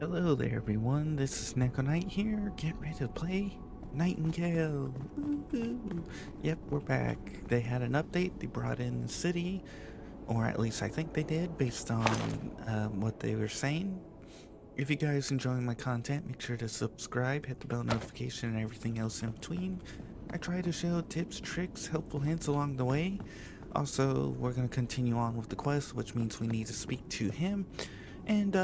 Hello there, everyone. This is Neko here. Get ready to play Nightingale. Woo-hoo. Yep, we're back. They had an update. They brought in the city, or at least I think they did, based on what they were saying. If you guys enjoying my content, make sure to subscribe, hit the bell notification, and everything else in between. I try to show tips, tricks, helpful hints along the way. Also, we're going to continue on with the quest, which means we need to speak to him. And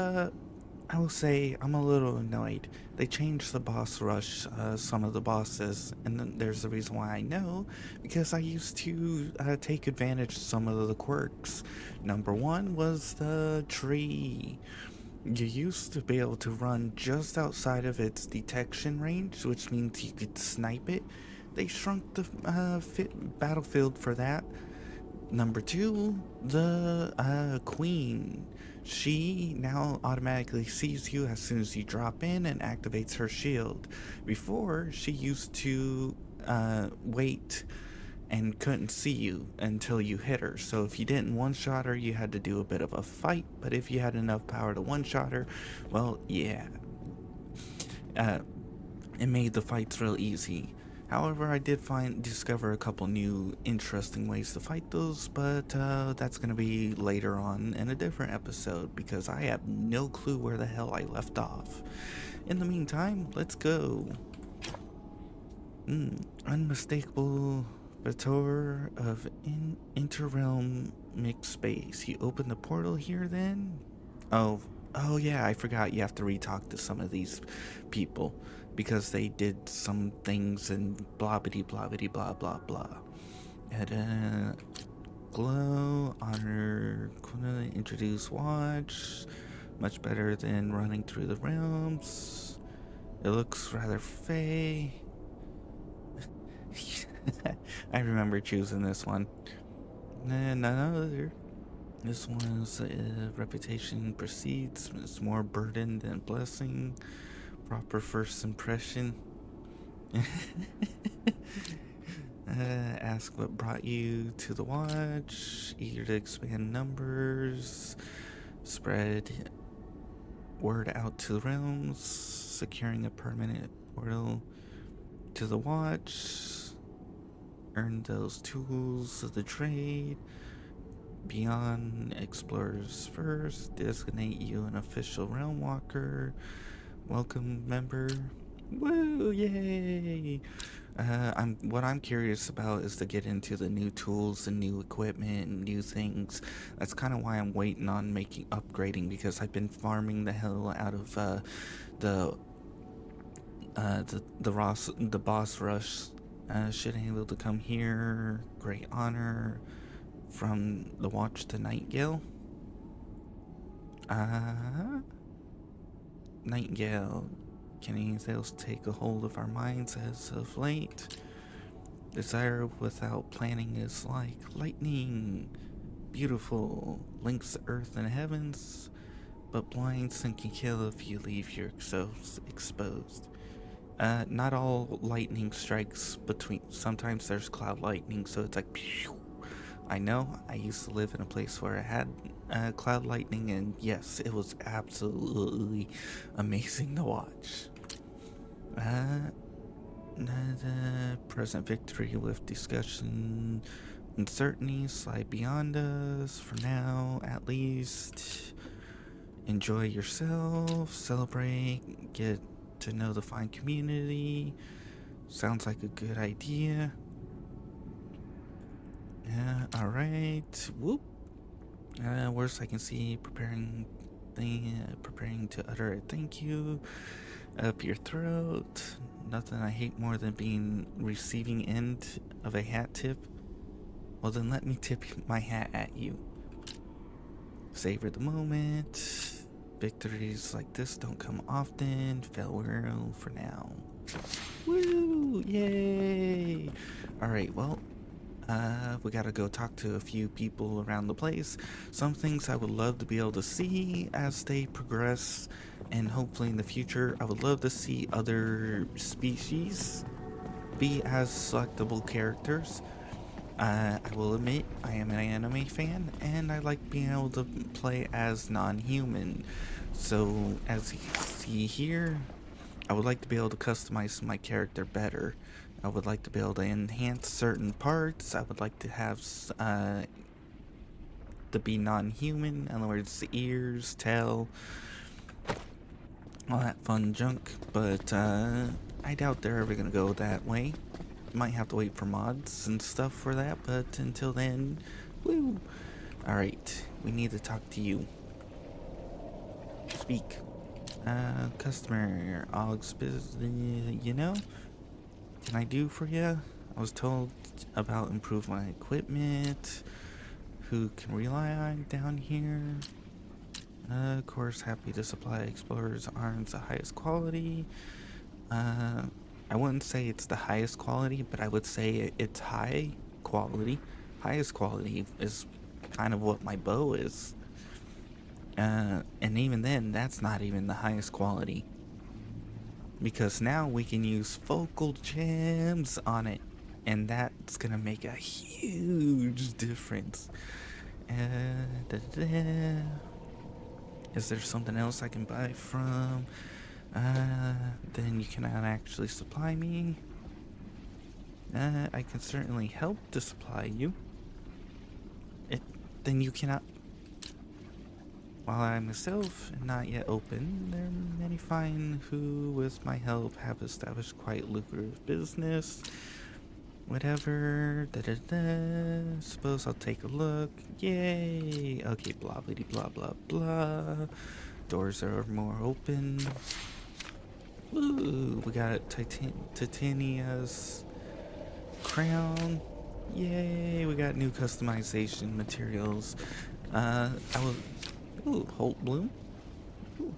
I will say I'm a little annoyed. They changed the boss rush, some of the bosses, and then there's the reason why I know, because I used to take advantage of some of the quirks. Number one was the tree. You used to be able to run just outside of its detection range, which means you could snipe it. They shrunk the battlefield for that. Number two, the queen. She now automatically sees you as soon as you drop in and activates her shield. Before, she used to wait and couldn't see you until you hit her. So if you didn't one-shot her, you had to do a bit of a fight. But if you had enough power to one-shot her, well, yeah. It made the fights real easy. However, I did discover a couple new interesting ways to fight those, but that's gonna be later on in a different episode because I have no clue where the hell I left off. In the meantime, let's go. Unmistakable Bator of interrealm mixed space. You open the portal here then? Oh yeah, I forgot you have to re-talk to some of these people because they did some things and blah bitty blah bitty blah blah blah. And glow, honor, introduce watch. Much better than running through the realms. It looks rather fey. I remember choosing this one. And none other. This one's reputation precedes. It's more burden than blessing. Proper first impression. Ask what brought you to the watch. Eager to expand numbers. Spread word out to the realms. Securing a permanent portal to the watch. Earn those tools of the trade. Beyond explorers first. Designate you an official realm walker. Welcome, member. Woo! Yay! What I'm curious about is to get into the new tools and new equipment and new things. That's kind of why I'm waiting on upgrading because I've been farming the hell out of the boss rush. Should able to come here. Great honor. From the watch to Nightingale. Nightingale. Can anything else take a hold of our minds as of late? Desire without planning is like lightning. Beautiful. Links the earth and heavens. But blinds and can kill if you leave yourselves exposed. Not all lightning strikes between. Sometimes there's cloud lightning, so it's like pew. I know, I used to live in a place where I had cloud lightning, and yes, it was absolutely amazing to watch. The present victory with discussion uncertainties lie beyond us, for now at least. Enjoy yourself, celebrate, get to know the fine community. Sounds like a good idea. Alright. Whoop. Worst I can see, preparing to utter a thank you up your throat. Nothing I hate more than being receiving end of a hat tip. Well then let me tip my hat at you. Savor the moment. Victories like this don't come often. Farewell for now. Woo! Yay! Alright, well, we gotta go talk to a few people around the place. Some things I would love to be able to see as they progress, and hopefully in the future I would love to see other species be as selectable characters. I will admit I am an anime fan, and I like being able to play as non-human. So, as you can see here, I would like to be able to customize my character better. I would like to be able to enhance certain parts. I would like to have to be non-human. In other words, ears, tail, all that fun junk. But I doubt they're ever gonna go that way. Might have to wait for mods and stuff for that. But until then, woo! All right, we need to talk to you. Speak. Customer, Og's business, you know? Can I do for you? I was told about improve my equipment. Who can rely on down here? Of course, happy to supply explorers' arms the highest quality. I wouldn't say it's the highest quality, but I would say it's high quality. Highest quality is kind of what my bow is. And even then, that's not even the highest quality. Because now we can use focal gems on it. And that's gonna make a huge difference. Is there something else I can buy from? Then you cannot actually supply me. I can certainly help to supply you. Then you cannot. While I myself am not yet open, there are many fine who, with my help, have established quite lucrative business. Whatever, suppose I'll take a look. Yay! Okay, blah blah blah blah blah. Doors are more open. Ooh, we got Titania's crown. Yay! We got new customization materials. I will. Ooh, Holt Bloom. Ooh.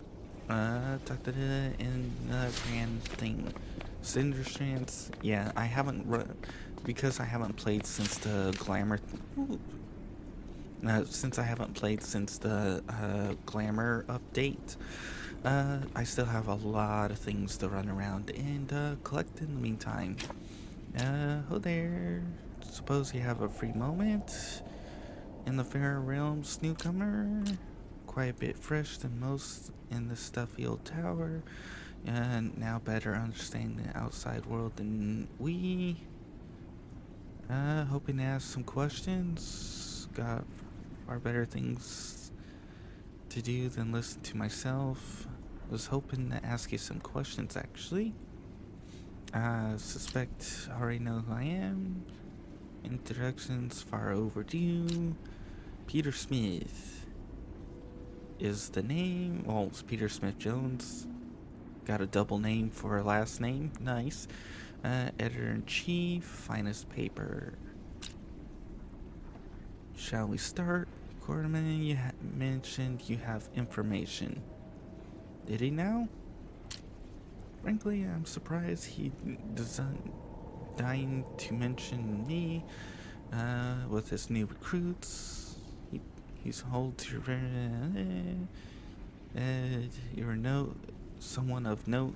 Talk to the in grand thing. Cinder Strands. Yeah, I haven't because I haven't played since the Glamour. Since I haven't played since the Glamour update. I still have a lot of things to run around and collect in the meantime. Oh there. Suppose you have a free moment in the Fair Realms, newcomer. Quite a bit fresh than most in the stuffy old tower. And now better understanding the outside world than we. Hoping to ask some questions. Got far better things to do than listen to myself. Was hoping to ask you some questions actually. Suspect I already know who I am. Introductions far overdue. Peter Smith is the name. Well, it's Peter Smith Jones. Got a double name for a last name. Nice. Editor-in-chief, finest paper. Shall we start? Quartmain, you mentioned you have information. Did he now? Frankly, I'm surprised he doesn't deign to mention me. With his new recruits, he's hold to your note. Someone of note.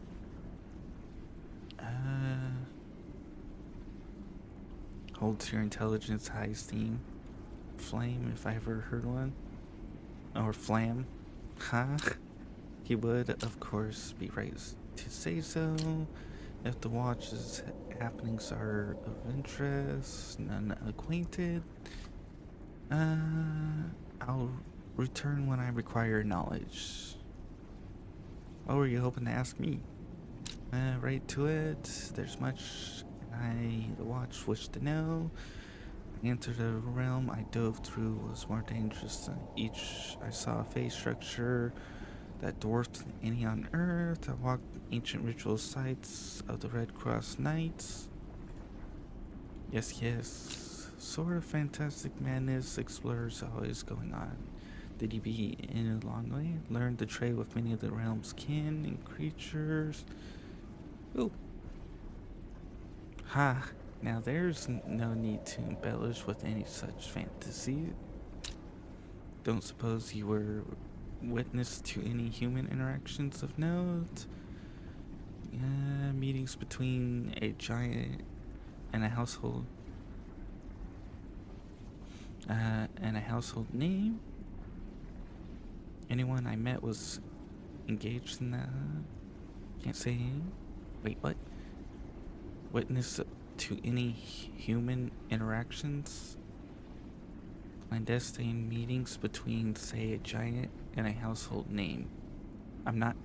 Holds your intelligence high esteem. Flame, if I ever heard one. Or Flam. Huh? He would, of course, be right to say so. If the watch's happenings are of interest, none acquainted. I'll return when I require knowledge. What were you hoping to ask me? Right to it. There's much the watch wished to know. I entered a realm I dove through was more dangerous than each. I saw a phase structure that dwarfed any on Earth. I walked ancient ritual sites of the Red Cross Knights. Yes. Sort of fantastic madness explorers always going on. Did he be in a long way? Learned to trade with many of the realm's kin and creatures. Ooh. Ha. Now there's no need to embellish with any such fantasy. Don't suppose you were witness to any human interactions of note? Meetings between a giant and a household. And a household name. Anyone I met was engaged in that. Can't say. Wait, what? Witness to any human interactions. Clandestine meetings between, say, a giant and a household name. I'm not.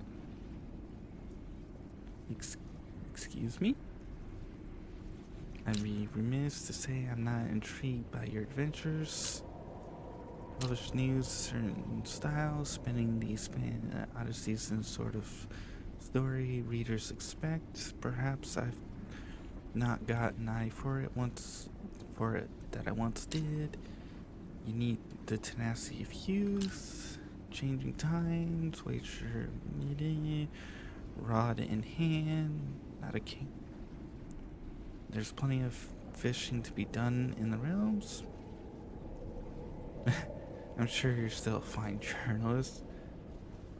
Excuse me? I'd be remiss to say I'm not intrigued by your adventures. Published news, certain style, spinning the odysseys in sort of story readers expect. Perhaps I've not got an eye for it that I once did. You need the tenacity of youth, changing times, wager needing, rod in hand, not a king. There's plenty of fishing to be done in the realms. I'm sure you're still a fine journalist.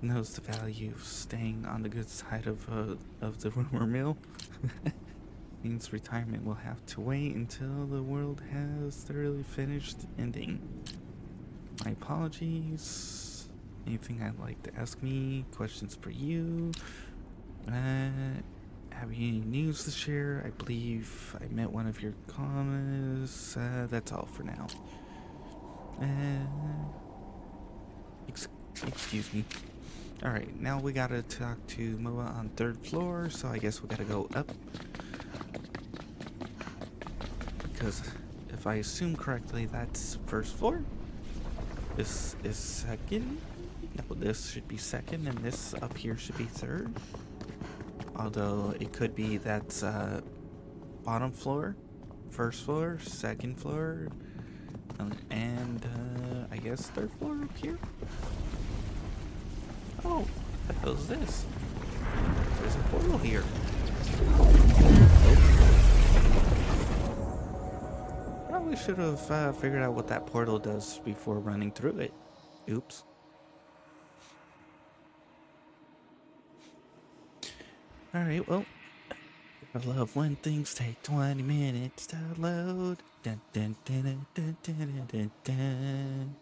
Knows the value of staying on the good side of the rumor mill. Means retirement will have to wait until the world has thoroughly finished ending. My apologies. Anything I'd like to ask me? Questions for you? Have you any news to share? I believe I met one of your colonists. That's all for now. Excuse me. Alright, now we gotta talk to Moa on 3rd floor, so I guess we gotta go up. Because if I assume correctly, that's 1st floor. This is 2nd. No, this should be 2nd, and this up here should be 3rd. Although it could be that's bottom floor, 1st floor, 2nd floor, and I guess 3rd floor up here. Oh, what the hell is this? There's a portal here. Probably should have figured out what that portal does before running through it. Oops. Alright, well, I love when things take 20 minutes to load. Dun, dun, dun, dun, dun, dun, dun, dun.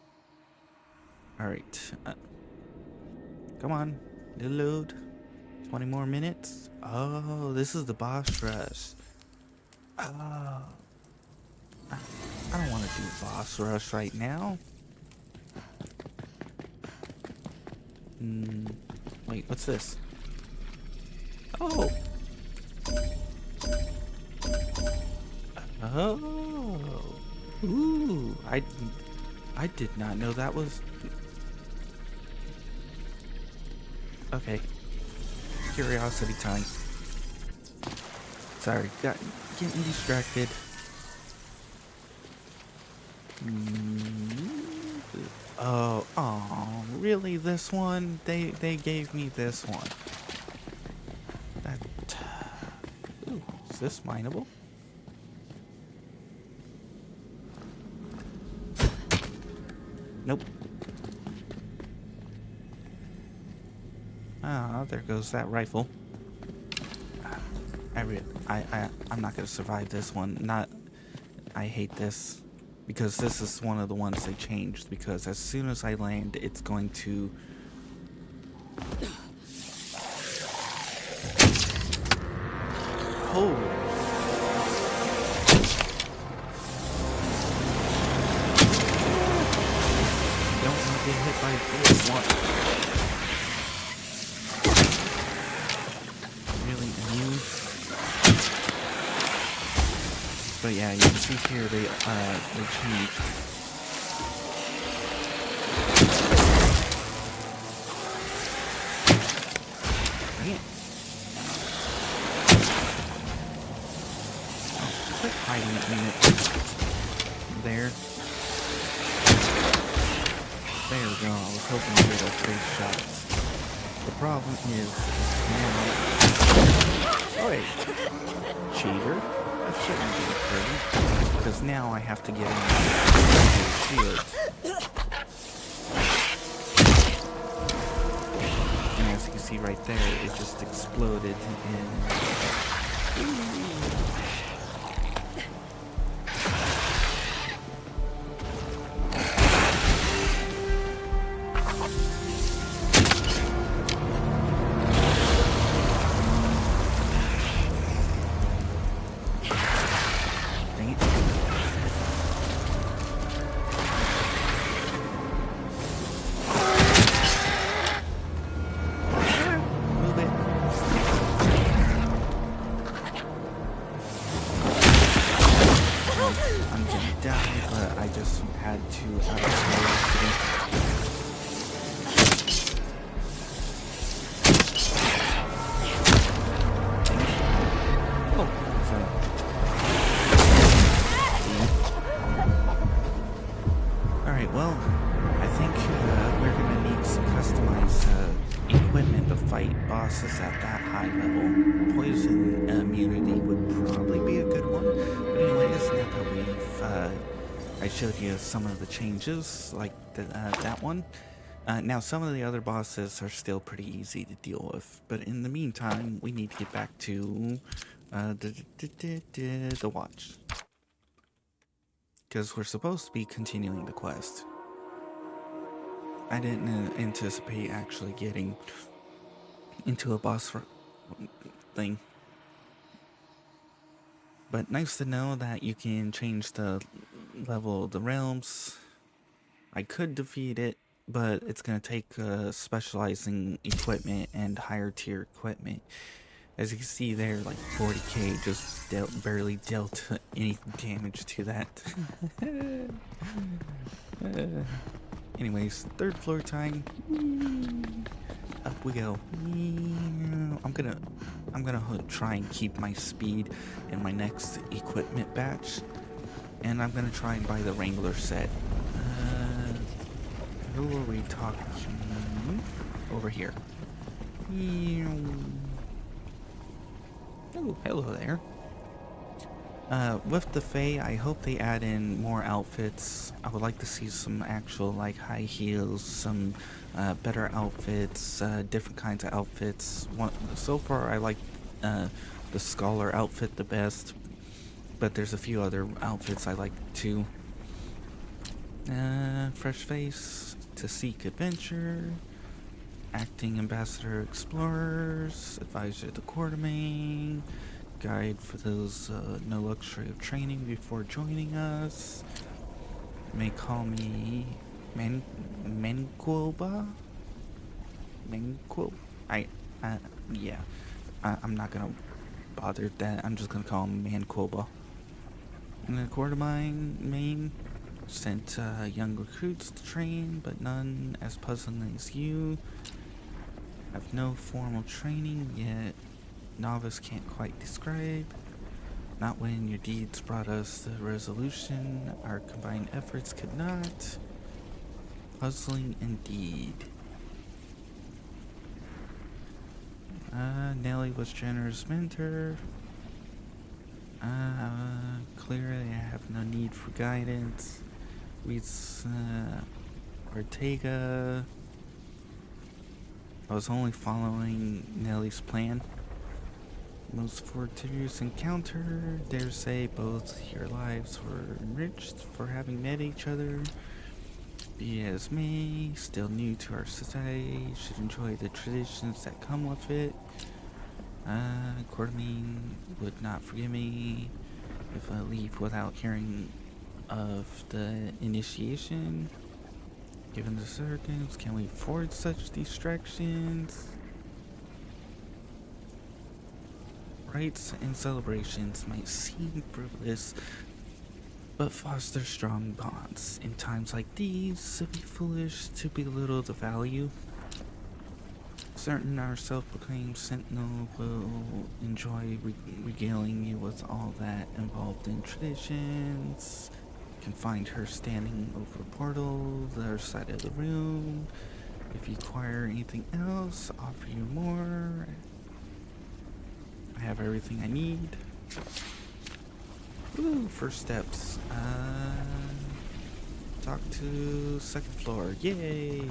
Alright, come on, it'll load. 20 more minutes. Oh, this is the boss rush. Oh, I don't want to do boss rush right now. Wait, what's this? Oh. Oh. Ooh, I did not know that was. Okay. Curiosity time. Sorry, getting distracted. Oh, really? This one? They gave me this one. Ooh, is this mineable? Nope. Ah, there goes that rifle. I'm not gonna survive this one. I hate this. Because this is one of the ones they changed. Because as soon as I land, it's going to... Oh! Don't want to get hit by this one. Really immune. But yeah, you can see here they changed. Man. Oh, quit hiding in it. There. There we go. I was hoping to get a face shot. The problem is now. Oh wait. Cheater. That shouldn't be pretty, because now I have to get in the shield. And as you can see right there, it just exploded fight bosses at that high level. Poison immunity would probably be a good one. But anyways, now that I showed you some of the changes, like that one. Now, some of the other bosses are still pretty easy to deal with, but in the meantime, we need to get back to the watch. Because we're supposed to be continuing the quest. I didn't anticipate actually getting into a boss thing. But nice to know that you can change the level of the realms. I could defeat it, but it's going to take specializing equipment and higher tier equipment. As you can see there, like 40k just barely dealt any damage to that. Anyways, third floor time. Up we go. I'm gonna try and keep my speed in my next equipment batch, and I'm gonna try and buy the Wrangler set. Who are we talking? Over here. Oh, hello there. With the Fae, I hope they add in more outfits. I would like to see some actual, like, high heels, some better outfits, different kinds of outfits. So far, I like the Scholar outfit the best, but there's a few other outfits I like too. Fresh face to seek adventure. Acting Ambassador Explorers, Advisor to Quartmain, Guide for those no luxury of training before joining us. May call me Manquoba? Manquo? Yeah. I'm not gonna bother with that. I'm just gonna call him Manquoba. And the Quartmain main sent young recruits to train, but none as puzzling as you. Have no formal training yet. Novice can't quite describe. Not when your deeds brought us the resolution. Our combined efforts could not. Puzzling indeed. Nelly was generous mentor. Clearly I have no need for guidance. Reads Ortega. I was only following Nelly's plan. Most fortuitous encounter. Dare say both your lives were enriched for having met each other. Be as may, still new to our society, should enjoy the traditions that come with it. Quartmain would not forgive me if I leave without hearing of the initiation. Given the circumstances, can we afford such distractions? Rites and celebrations might seem frivolous, but foster strong bonds. In times like these, it'd be foolish to belittle the value. Certain our self-proclaimed sentinel will enjoy regaling you with all that involved in traditions. Can find her standing over a portal, the other side of the room. If you require anything else, offer you more. I have everything I need. Ooh, first steps. Talk to second floor. Yay!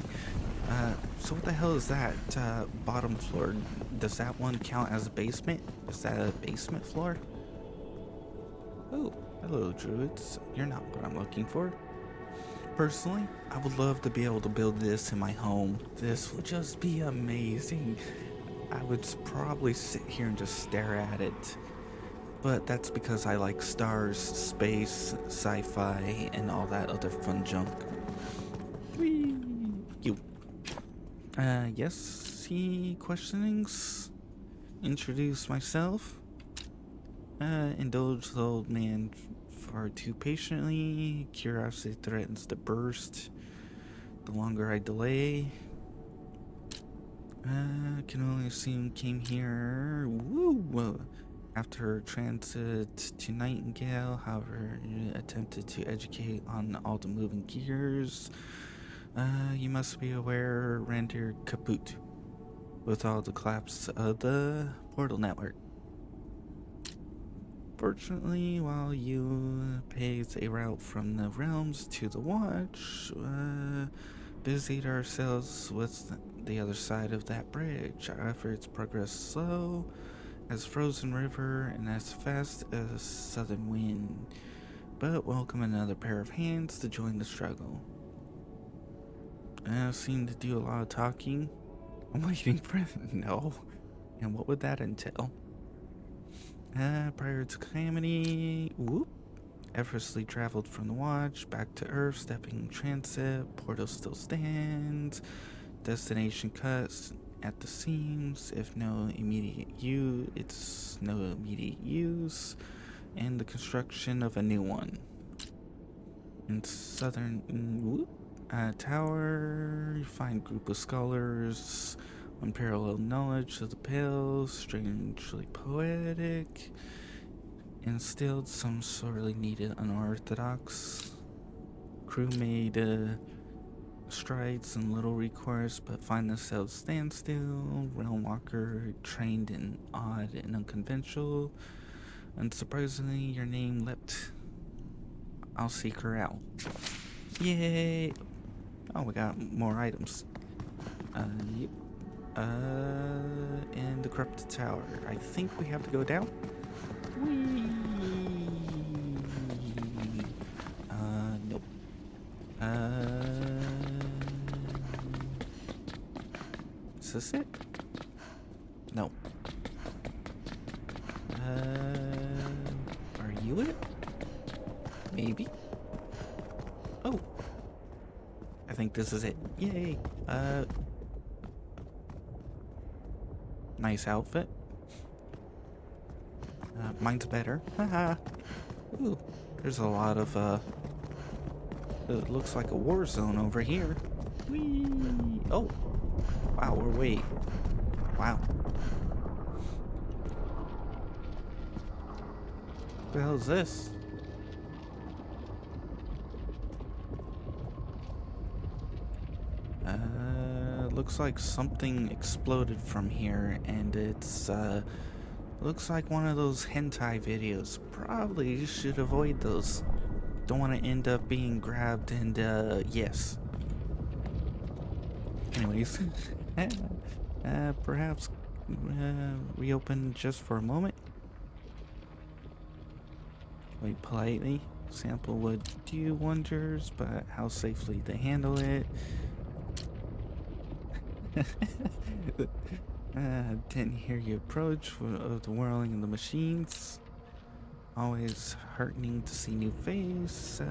So what the hell is that? Bottom floor. Does that one count as a basement? Is that a basement floor? Oh, hello, druids. You're not what I'm looking for. Personally, I would love to be able to build this in my home. This would just be amazing. I would probably sit here and just stare at it. But that's because I like stars, space, sci-fi, and all that other fun junk. Whee! You. Yes, see questionings? Introduce myself. Indulge the old man far too patiently. Curiosity threatens to burst. The longer I delay. Can only assume came here. Woo! After transit to Nightingale, however, attempted to educate on all the moving gears. You must be aware, rendered kaput. with all the collapse of the portal network. Fortunately, while you paved a route from the realms to the watch, busied ourselves with the other side of that bridge. Our efforts progressed slow as frozen river and as fast as southern wind, but welcome another pair of hands to join the struggle. I seem to do a lot of talking. I'm waiting for no. And what would that entail? Prior to calamity, whoop. Effortlessly traveled from the watch back to Earth, stepping transit. Portal still stands. Destination cuts at the seams. If no immediate use, it's no immediate use. And the construction of a new one. In southern whoop, tower, you find group of scholars. Unparalleled knowledge of the Pale, strangely poetic, instilled some sorely needed unorthodox. Crew made strides and little recourse, but find themselves standstill. Realm Walker trained in odd and unconventional. Unsurprisingly, your name leapt. I'll seek her out. Yay! Oh, we got more items. Yep. And the corrupted tower. I think we have to go down. Whee! Nope. Is this it? No. Are you it? Maybe. Oh. I think this is it. Yay. Nice outfit. Mine's better. Haha. Ooh, there's a lot of, it looks like a war zone over here. Whee! Oh. Wow, we're way. Wow. What the hell is this? Looks like something exploded from here, and it's, looks like one of those hentai videos. Probably should avoid those. Don't want to end up being grabbed and, yes. Anyways, perhaps, reopen just for a moment. Wait politely. Sample would do wonders, but how safely to handle it. Didn't hear you approach of the whirling of the machines. Always heartening to see new face.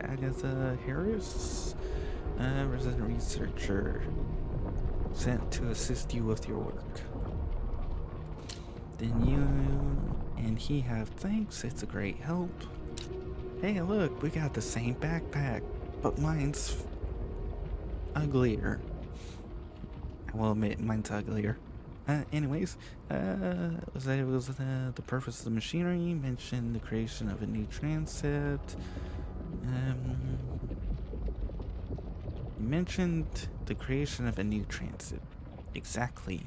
Agatha Harris, resident researcher, sent to assist you with your work. Then you and he have thanks. It's a great help. Hey, look, we got the same backpack, but mine's uglier. I will admit, mine's uglier. Anyways, was that it was the purpose of the machinery, mentioned the creation of a new transept. You mentioned the creation of a new transit. Exactly.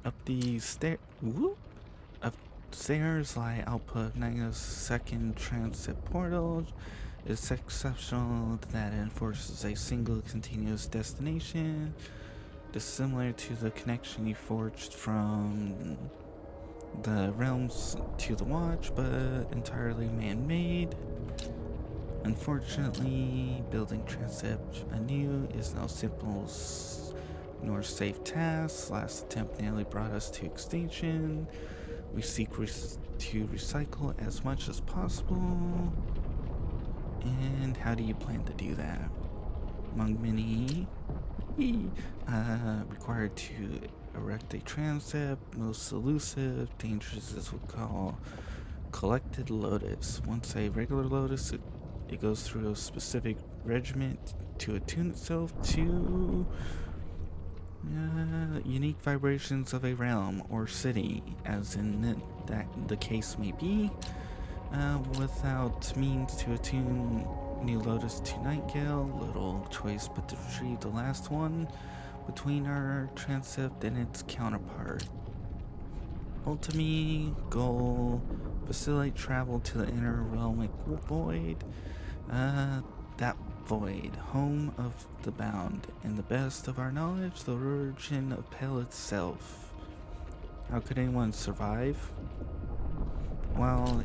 Up the stair. Whoop! Upstairs lie output of Neko's second transit portal. It's exceptional that it enforces a single continuous destination, dissimilar to the connection you forged from the realms to the watch, but entirely man-made. Unfortunately, building transit anew is no simple nor safe task. Last attempt nearly brought us to extinction. We seek to recycle as much as possible. And how do you plan to do that? Among many required to erect a transept, most elusive, dangerous as we call collected lotus. Once a regular lotus, it goes through a specific regiment to attune itself to unique vibrations of a realm or city, as in that the case may be. Without means to attune new lotus to Nightingale, little choice but to retrieve the last one. between our transept and its counterpart. Ultimate goal: facilitate travel to the inner realmic void. Uh, that void, home of the bound, and the best of our knowledge, the origin of Pale itself. How could anyone survive? Well,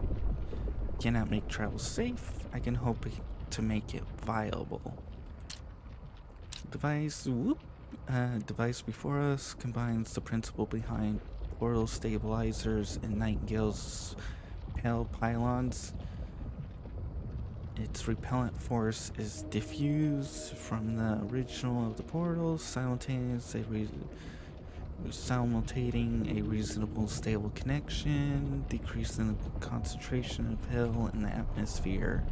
cannot make travel safe. I can hope to make it viable. Device before us combines the principle behind portal stabilizers and Nightingale's pale pylons. Its repellent force is diffused from the original of the portals, simultating a reasonable stable connection, decreasing the concentration of hell in the atmosphere.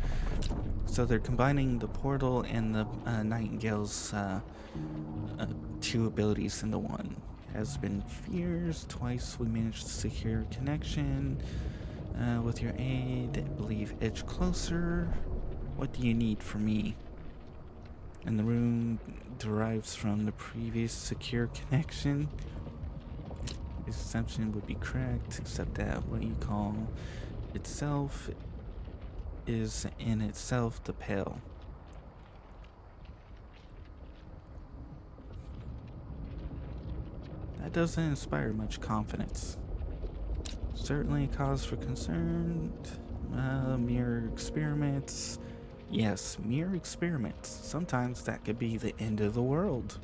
So they're combining the portal and the Nightingale's two abilities into one. Has been fierce. Twice we managed to secure connection. With your aid, I believe edge closer. What do you need from me? And the room derives from the previous secure connection. This assumption would be correct, except that what you call itself is in itself the pale. That doesn't inspire much confidence. Certainly a cause for concern. Mere experiments. Yes, mere experiments. Sometimes that could be the end of the world.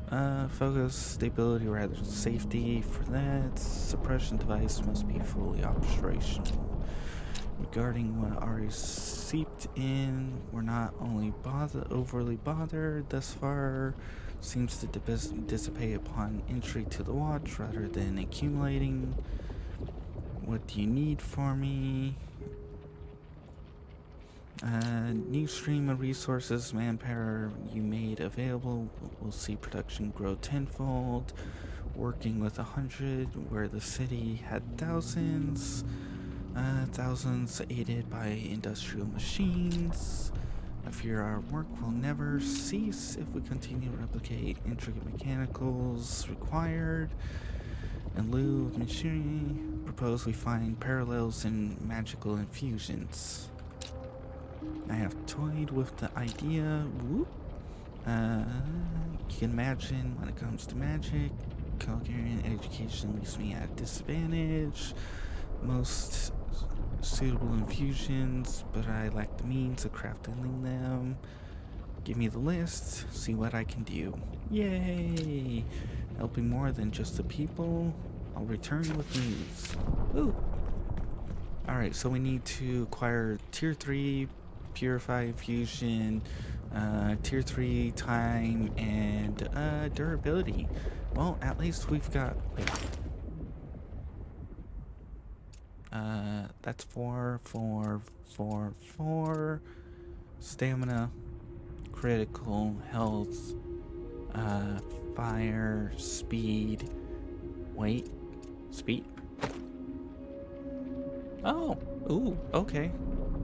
Focus, stability, rather than safety. For that, suppression device must be fully operational. Regarding what already seeped in, we're not only overly bothered thus far. Seems to dissipate upon entry to the watch rather than accumulating. What do you need for me? New stream of resources, manpower you made available. We'll see production grow tenfold. Working with 100 where the city had thousands. Thousands aided by industrial machines. I fear our work will never cease if we continue to replicate intricate mechanicals required. In lieu of machinery, propose we find parallels in magical infusions. I have toyed with the idea. You can imagine when it comes to magic, Calgarian education leaves me at a disadvantage. Most suitable infusions, but I lack the means of crafting them. Give me the list, see what I can do. Yay! Helping more than just the people. I'll return with news. Ooh! Alright, so we need to acquire Tier 3 Purify Infusion, Tier 3 Time, and Durability. Well, at least we've got, like, that's 4, 4, 4, 4. Stamina, critical, health, fire, speed. Wait, speed? Oh, ooh, okay.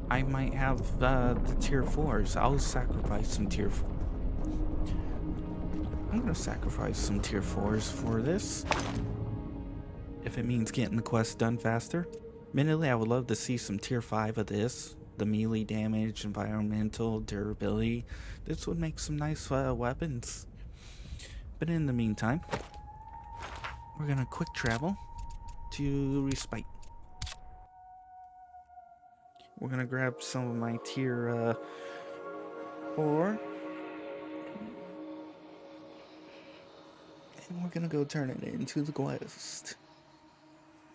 I might have the tier 4s. I'll sacrifice some tier 4. I'm gonna sacrifice some tier 4s for this. If it means getting the quest done faster. Admittedly, I would love to see some tier 5 of this. The melee damage, environmental, durability. This would make some nice weapons. But in the meantime, we're gonna quick travel to Respite. We're gonna grab some of my tier 4. And we're gonna go turn it into the quest.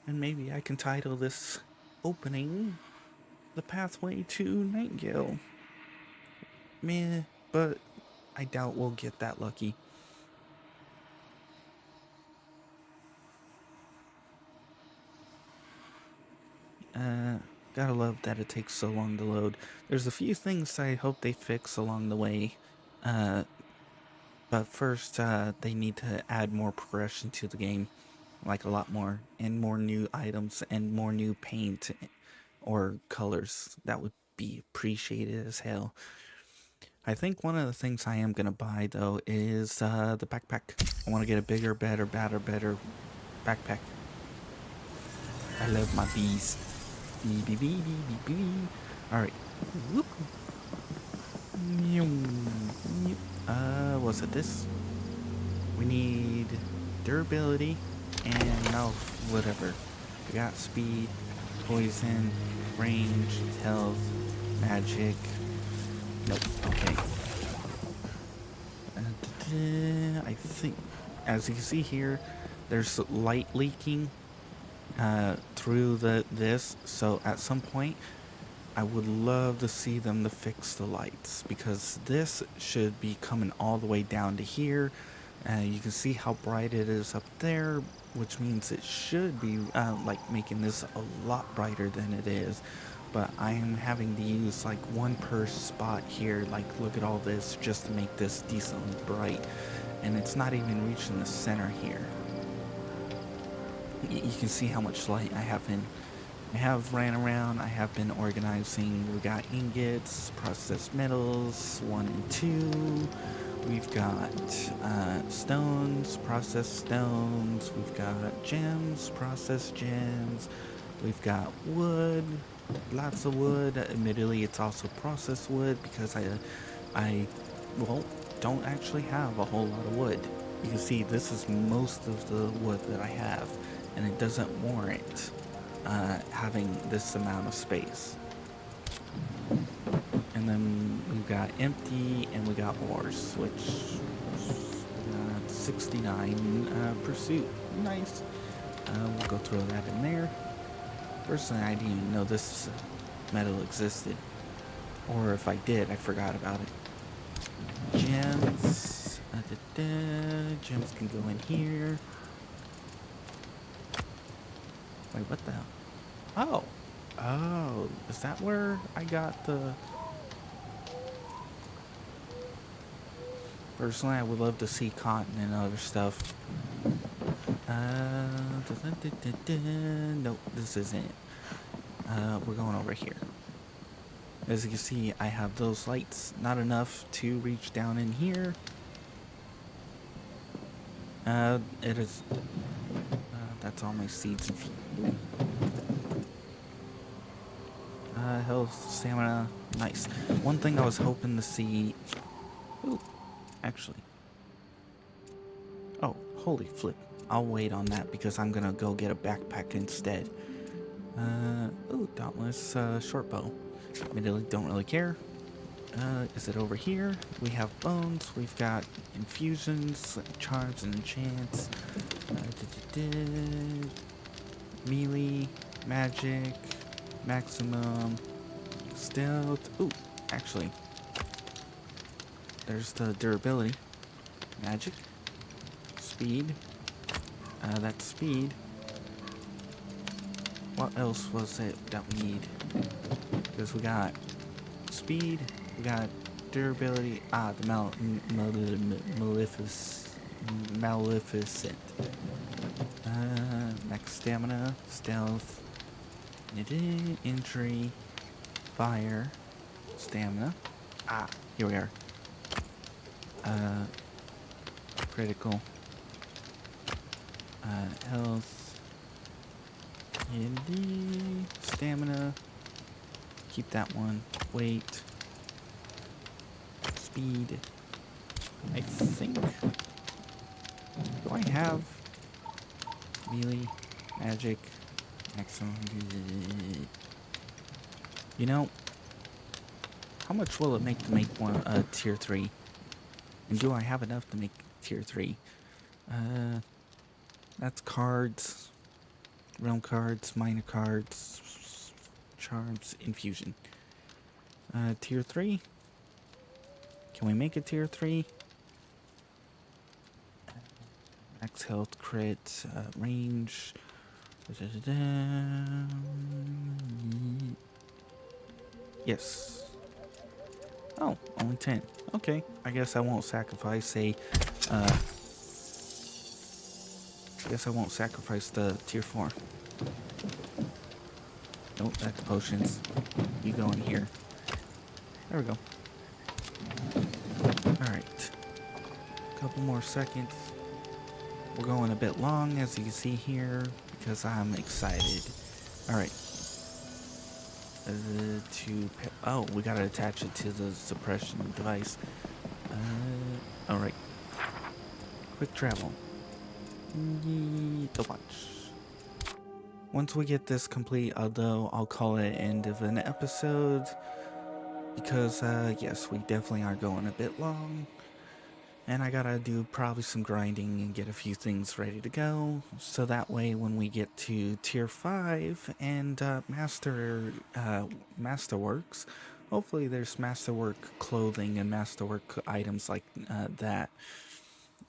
And maybe I can title this opening The Pathway to Nightingale. Meh, but I doubt we'll get that lucky. Gotta love that it takes so long to load. There's a few things I hope they fix along the way. But first, they need to add more progression to the game. Like a lot more. And more new items and more new paint or colors. That would be appreciated as hell. I think one of the things I am gonna buy though is the backpack. I want to get a bigger, better backpack. I love my bees. Bee bee bee bee bee bee. All right. Whoop. Was it this? We need durability and no, whatever. We got speed, poison, range, health, magic. Nope. Okay. I think, as you can see here, there's light leaking through this. So at some point, I would love to see them to fix the lights because this should be coming all the way down to here. You can see how bright it is up there, which means it should be like making this a lot brighter than it is. But I am having to use like one per spot here. Like, look at all this just to make this decently bright, and it's not even reaching the center here. You can see how much light I have ran around. I have been organizing. We got ingots, processed metals 1 and 2. We've got stones, processed stones. We've got gems, processed gems. We've got wood, lots of wood. Admittedly, it's also processed wood because I well, don't actually have a whole lot of wood. You can see this is most of the wood that I have, and it doesn't warrant having this amount of space. And then we've got empty and we got ores, which 69 pursuit. Nice. We'll go throw that in there. Personally, I didn't even know this metal existed. Or if I did, I forgot about it. Gems. Gems can go in here. Wait, what the hell? Oh. Oh, is that where I got the... Personally, I would love to see cotton and other stuff. Nope, this isn't it. We're going over here. As you can see, I have those lights. Not enough to reach down in here. It is... that's all my seeds. Health, stamina, nice. One thing I was hoping to see... Ooh, actually. Oh, holy flip. I'll wait on that because I'm gonna go get a backpack instead. Ooh, dauntless, short bow. Admittedly, don't really care. Is it over here? We have bones, we've got infusions, charms and enchants. Melee, magic, maximum, stealth. Ooh, actually, there's the durability, magic, speed. That's speed. What else was it that we need? Because we got speed, we got durability. Ah, the Maleficent. Max stamina, stealth, injury, fire, stamina. Ah, here we are. Critical. Health, stamina. Keep that one. Weight, speed. I think. Do I have melee, magic, maximum? You know, how much will it make to make one tier 3? And do I have enough to make tier 3? That's cards, realm cards, minor cards, charms, infusion. Tier 3? Can we make a tier 3? Max health, crit, range. Yes. Oh, only 10. Okay, I guess I won't sacrifice I guess I won't sacrifice the tier 4. Nope, that's potions. You go in here. There we go. Alright. Couple more seconds. We're going a bit long, as you can see here, because I'm excited. Alright. Oh, we gotta attach it to the suppression device. Alright. Quick travel. To watch. Once we get this complete, although I'll call it end of an episode, because yes, we definitely are going a bit long, and I gotta do probably some grinding and get a few things ready to go, so that way when we get to tier 5 and masterworks, hopefully there's masterwork clothing and masterwork items like that.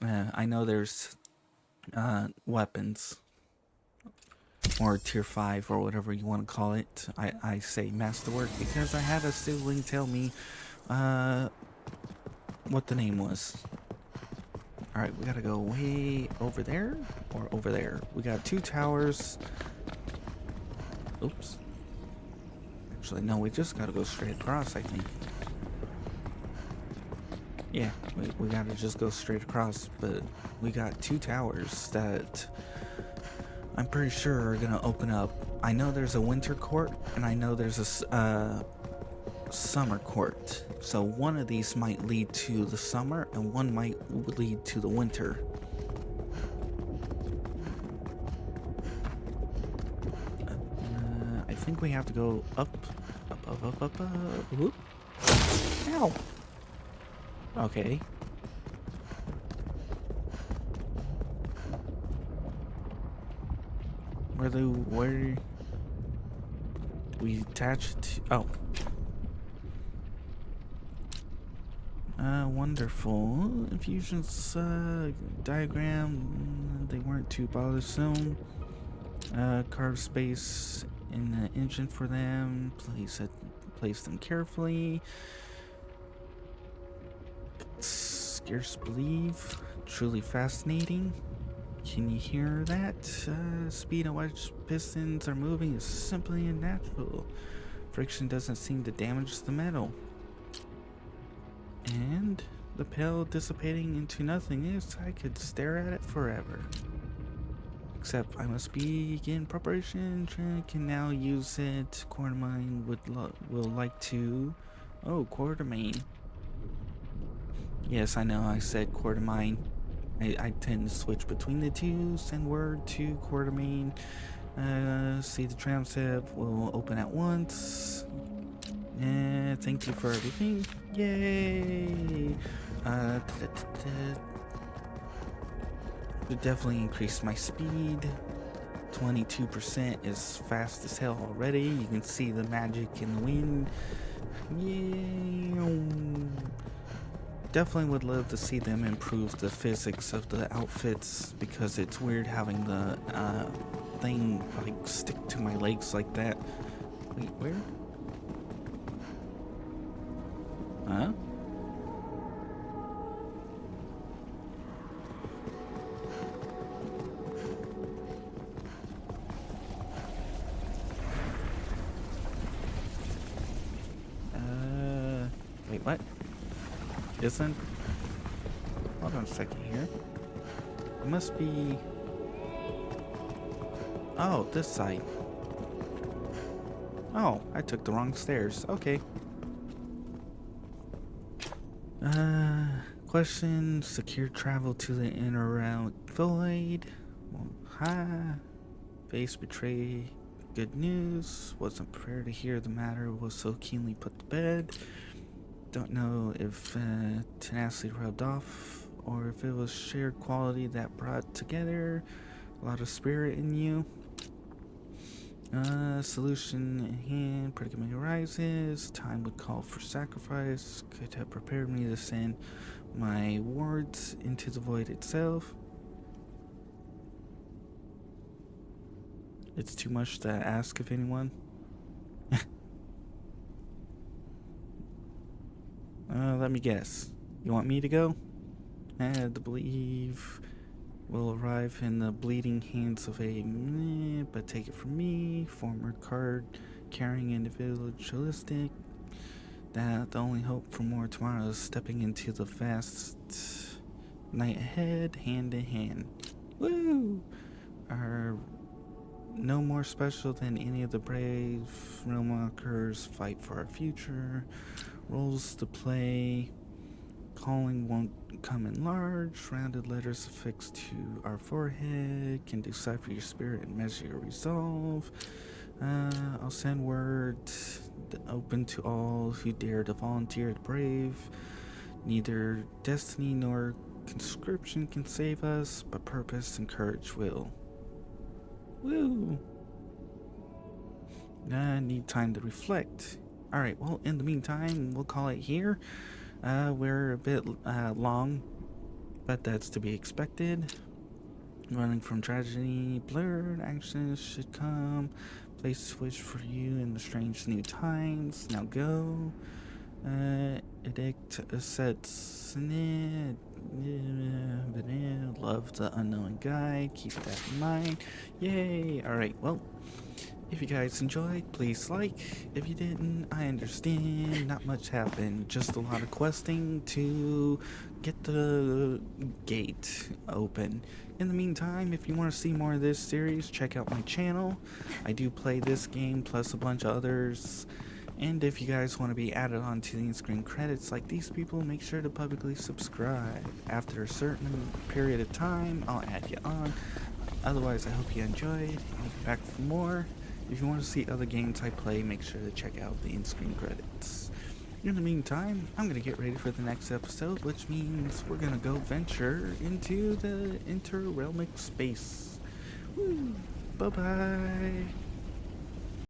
I know there's weapons, or tier 5, or whatever you want to call it. I say masterwork because I had a sibling tell me what the name was. Alright, we gotta go way over there, or over there. We got 2 towers. Oops. Actually, no, we just gotta go straight across, I think. Yeah, we gotta just go straight across, but we got 2 towers that I'm pretty sure are gonna open up. I know there's a winter court, and I know there's a summer court. So one of these might lead to the summer, and one might lead to the winter. I think we have to go up. Whoop. Ow. Okay. Where we attach it to? Oh. Wonderful. Infusions, diagram, they weren't too bothersome. Carve space in the engine for them. Place them carefully. Scarce believe. Truly fascinating. Can you hear that? Speed at which pistons are moving is simply unnatural. Friction doesn't seem to damage the metal. And the pill dissipating into nothingness, I could stare at it forever. Except I must begin preparation. Can now use it. Quartmain will like to. Oh, Quartmain. Yes, I know I said Quartmain. I tend to switch between the two. Send word to Quartmain. See the transept will open at once. Thank you for everything. Yay! It definitely increased my speed. 22% is fast as hell already. You can see the magic in the wind. Yeah. Definitely would love to see them improve the physics of the outfits, because it's weird having the thing like stick to my legs like that. Wait, where? Huh? Wait, what? Isn't? Hold on a second here. It must be. Oh, this side. Oh, I took the wrong stairs. Okay. Question. Secure travel to the inner route void. Well, hi. Face betray. Good news. Wasn't prepared to hear the matter was so keenly put to bed. Don't know if tenacity rubbed off, or if it was shared quality that brought together a lot of spirit in you. Solution in hand, predicament arises, time would call for sacrifice, could have prepared me to send my wards into the void itself. It's too much to ask of anyone. Let me guess. You want me to go? The believe will arrive in the bleeding hands of a but take it from me, former card carrying individualistic. That the only hope for more tomorrow is stepping into the vast night ahead, hand in hand. Woo! Are no more special than any of the brave realmwalkers. Fight for our future. Roles to play. Calling won't come in large. Rounded letters affixed to our forehead can decipher your spirit and measure your resolve. I'll send word open to all who dare to volunteer to brave. Neither destiny nor conscription can save us, but purpose and courage will. Woo! I need time to reflect. Alright, well, in the meantime, we'll call it here. We're a bit long, but that's to be expected. Running from tragedy, blurred actions should come. Place switch for you in the strange new times. Now go. Edict sets. Love the unknown guide. Keep that in mind. Yay! Alright, well. If you guys enjoyed, please like. If you didn't, I understand. Not much happened. Just a lot of questing to get the gate open. In the meantime, if you want to see more of this series, check out my channel. I do play this game plus a bunch of others. And if you guys want to be added on to the in-screen credits like these people, make sure to publicly subscribe. After a certain period of time, I'll add you on. Otherwise, I hope you enjoyed. I'll be back for more. If you want to see other games I play, make sure to check out the in-screen credits. In the meantime, I'm going to get ready for the next episode, which means we're going to go venture into the interrealmic space. Woo! Bye-bye!